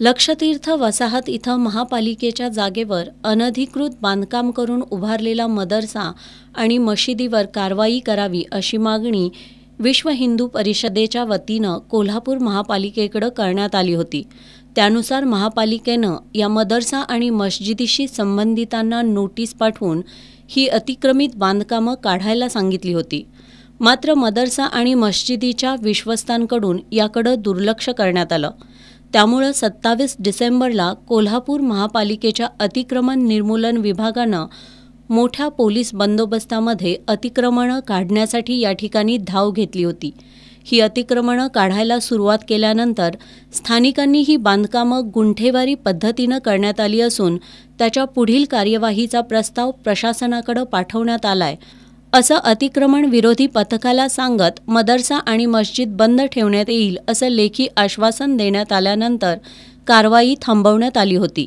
लक्षतीर्थ वसाहत इथं महापालिकेच्या जागेवर अनधिकृत बांधकाम करून उभारलेला मदरसा आणि मशिदीवर कारवाई करावी अशी मागणी विश्व हिंदू परिषदेच्या वतीनं कोल्हापूर महापालिकेकडे करण्यात आली होती। त्यानुसार महापालिकेनं या मदरसा आणि मस्जिदीशी संबंधितांना नोटीस पाठवून ही अतिक्रमित बांधकामं काढायला सांगितली होती। मात्र मदरसा आणि मस्जिदीच्या विश्वस्तांकडून याकडे दुर्लक्ष करण्यात आलं। त्यामुळे 27 डिसेंबरला कोल्हापूर महापालिकेच्या अतिक्रमण निर्मूलन विभागानं मोठ्या पोलीस बंदोबस्तामध्ये अतिक्रमणं काढण्यासाठी या ठिकाणी धाव घेतली होती। ही अतिक्रमणं काढायला सुरुवात केल्यानंतर स्थानिकांनी ही बांधकामं गुंठेवारी पद्धतीनं करण्यात आली असून त्याच्या पुढील कार्यवाहीचा प्रस्ताव प्रशासनाकडे पाठवण्यात आलाय, असं अतिक्रमण विरोधी पथकाला सांगत मदरसा आणि मस्जिद बंद ठेवण्यात येईल असं लेखी आश्वासन देण्यात आल्यानंतर कारवाई थांबवण्यात आली होती।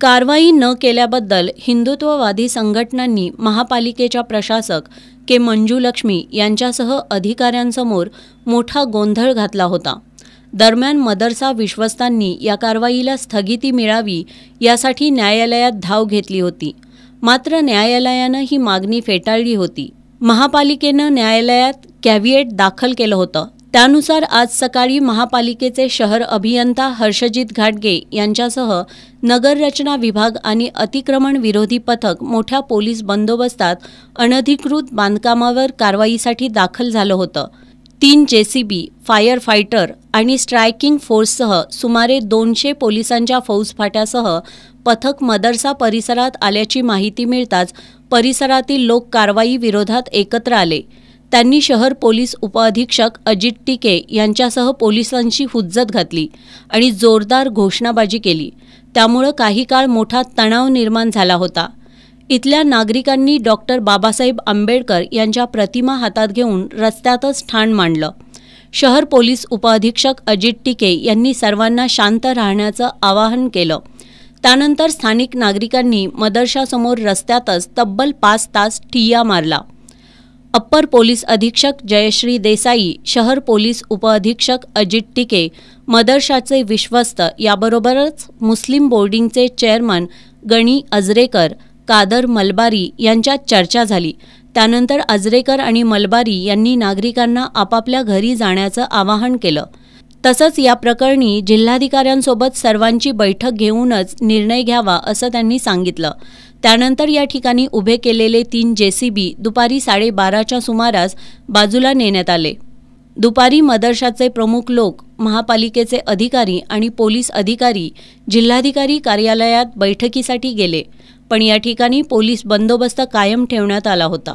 कारवाई न केल्याबद्दल हिंदुत्ववादी संघटनांनी महापालिकेच्या प्रशासक के मंजुलक्ष्मी यांच्यासह अधिकाऱ्यांसमोर मोठा गोंधळ घातला होता। दरम्यान मदरसा विश्वस्तांनी या कारवाईला स्थगिती मिळावी यासाठी न्यायालयात धाव घेतली होती। मात्र न्यायालयानं ही मागणी फेटाळली होती। महापालिकेनं न्यायालयात कॅव्हिएट दाखल केलं होतं। त्यानुसार आज सकाळी महापालिकेचे शहर अभियंता हर्षजित घाटगे यांच्यासह नगररचना विभाग आणि अतिक्रमण विरोधी पथक मोठ्या पोलीस बंदोबस्तात अनधिकृत बांधकामावर कारवाईसाठी दाखल झालं होतं। 3 JCB, फायर फायटर आणि स्ट्रायकिंग फोर्ससह सुमारे 200 पोलिसांच्या फौजफाट्यासह पथक मदरसा परिसरात आल्याची माहिती मिळताच परिसरातील लोक कारवाई विरोधात एकत्र आले। त्यांनी शहर पोलीस उपअधीक्षक अजित टिके यांच्यासह पोलिसांशी हुज्जत घातली आणि जोरदार घोषणाबाजी केली। त्यामुळे काही काळ मोठा तणाव निर्माण झाला होता। इथल्या नागरिकांनी डॉक्टर बाबासाहेब आंबेडकर यांच्या प्रतिमा हातात घेऊन रस्त्यातच ठाण मांडलं। शहर पोलीस उपअधीक्षक अजित टिके यांनी सर्वांना शांत राहण्याचं आवाहन केलं। त्यानंतर स्थानिक नागरिकांनी मदरशासमोर रस्त्यातच तब्बल 5 तास ठिय्या मारला। अप्पर पोलीस अधीक्षक जयश्री देसाई, शहर पोलीस उपअधीक्षक अजित टिके, मदरशाचे विश्वस्त याबरोबरच मुस्लिम बोर्डिंगचे चेअरमन गणी अजरेकर, कादर मलबारी यांच्यात चर्चा झाली। त्यानंतर अजरेकर आणि मलबारी यांनी नागरिकांना आपापल्या घरी जाण्याचं आवाहन केलं। तसंच या प्रकरणी जिल्हाधिकाऱ्यांसोबत सर्वांची बैठक घेऊनच निर्णय घ्यावा असं त्यांनी सांगितलं। त्यानंतर या ठिकाणी उभे केलेले 3 JCB दुपारी 12:30च्या सुमारास बाजूला नेण्यात आले। दुपारी मदरशाचे प्रमुख लोक, महापालिकेचे अधिकारी आणि पोलीस अधिकारी जिल्हाधिकारी कार्यालयात बैठकीसाठी गेले, पण या ठिकाणी पोलीस बंदोबस्त कायम ठेवण्यात आला होता।